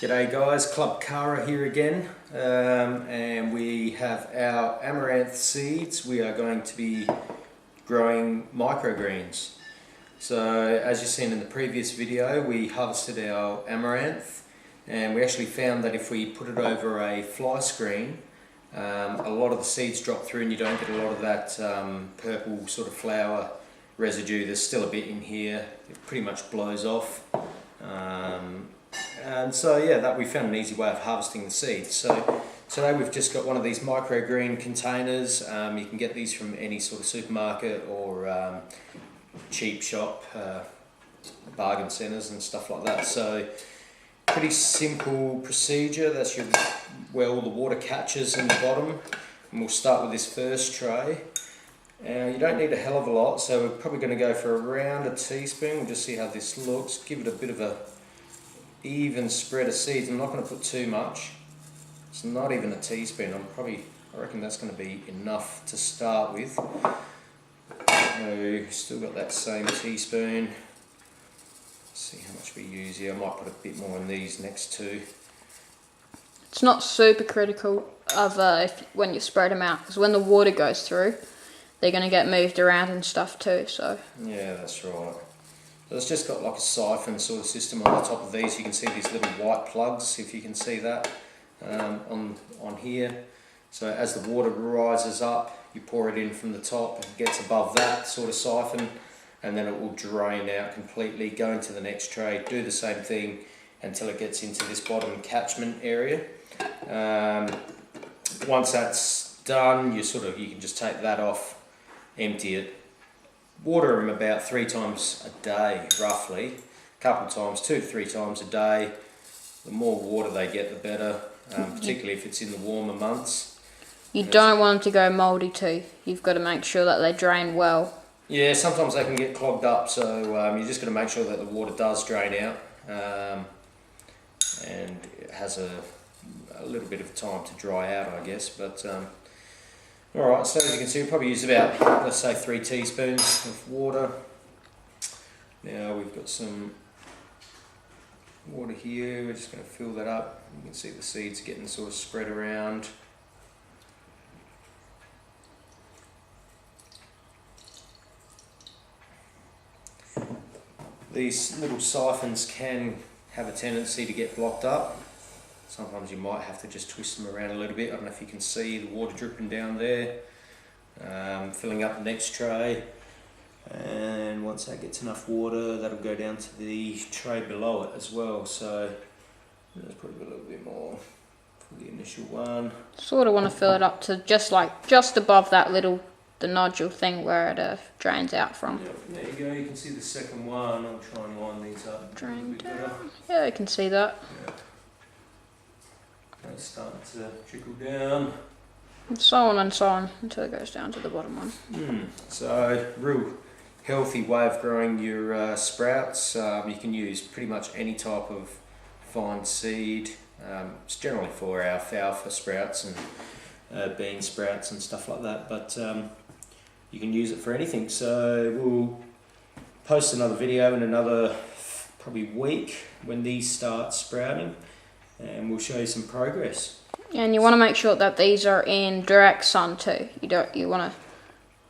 G'day guys, Club Cara here again, and we have our Amaranth seeds. We are going to be growing microgreens. So as you've seen in the previous video, we harvested our Amaranth, and we actually found that if we put it over a fly screen, a lot of the seeds drop through and you don't get a lot of that purple sort of flower residue. There's still a bit in here. It pretty much blows off. And so yeah, that we found an easy way of harvesting the seeds. So today we've just got one of these microgreen containers. You can get these from any sort of supermarket or cheap shop, bargain centres and stuff like that. So pretty simple procedure. That's where all the water catches in the bottom. And we'll start with this first tray. You don't need a hell of a lot, so we're probably going to go for around a teaspoon. We'll just see how this looks. Give it a bit of a even spread of seeds. I'm not going to put too much. It's not even a teaspoon. I reckon that's going to be enough to start with. So still got that same teaspoon. Let's see how much we use here. I might put a bit more in these next two. It's not super critical of when you spread them out, because when the water goes through, they're going to get moved around and stuff too. So yeah, that's right. So it's just got like a siphon sort of system on the top of these. You can see these little white plugs, if you can see that on here. So as the water rises up, you pour it in from the top, it gets above that sort of siphon, and then it will drain out completely, go into the next tray, do the same thing until it gets into this bottom catchment area. Once that's done, you can just take that off, empty it. Water them about 3 times a day, roughly. A couple of times, 2 to 3 times a day. The more water they get, the better, particularly if it's in the warmer months. You don't want them to go mouldy too. You've got to make sure that they drain well. Yeah, sometimes they can get clogged up, so you just got to make sure that the water does drain out, and it has a little bit of time to dry out, I guess. But alright, so as you can see, we'll probably use about, let's say, 3 teaspoons of water. Now we've got some water here, we're just going to fill that up. You can see the seeds getting sort of spread around. These little siphons can have a tendency to get blocked up. Sometimes you might have to just twist them around a little bit. I don't know if you can see the water dripping down there. Filling up the next tray, and once that gets enough water, that'll go down to the tray below it as well. So let's put a little bit more for the initial one. Sort of want to fill it up to just above that the nodule thing where it drains out from. Yep, there you go. You can see the second one. I'll try and line these up. Drain down. Yeah, you can see that. Yeah. It's starting to trickle down. And so on until it goes down to the bottom one. So, real healthy way of growing your sprouts. You can use pretty much any type of fine seed. It's generally for alfalfa sprouts and bean sprouts and stuff like that, but you can use it for anything. So we'll post another video in another probably week when these start sprouting, and we'll show you some progress. And you want to make sure that these are in direct sun too. You want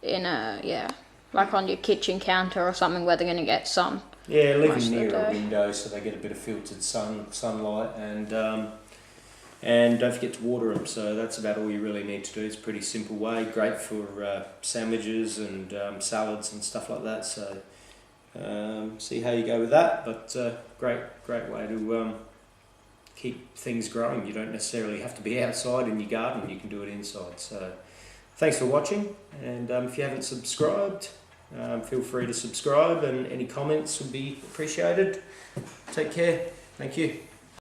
to like on your kitchen counter or something where they're going to get sun. Yeah, leave them near a window so they get a bit of filtered sunlight, and don't forget to water them. So that's about all you really need to do. It's a pretty simple way, great for sandwiches and salads and stuff like that. So see how you go with that, but great way to keep things growing. You don't necessarily have to be outside in your garden, you can do it inside. So thanks for watching, and if you haven't subscribed, feel free to subscribe, and any comments would be appreciated. Take care. Thank you.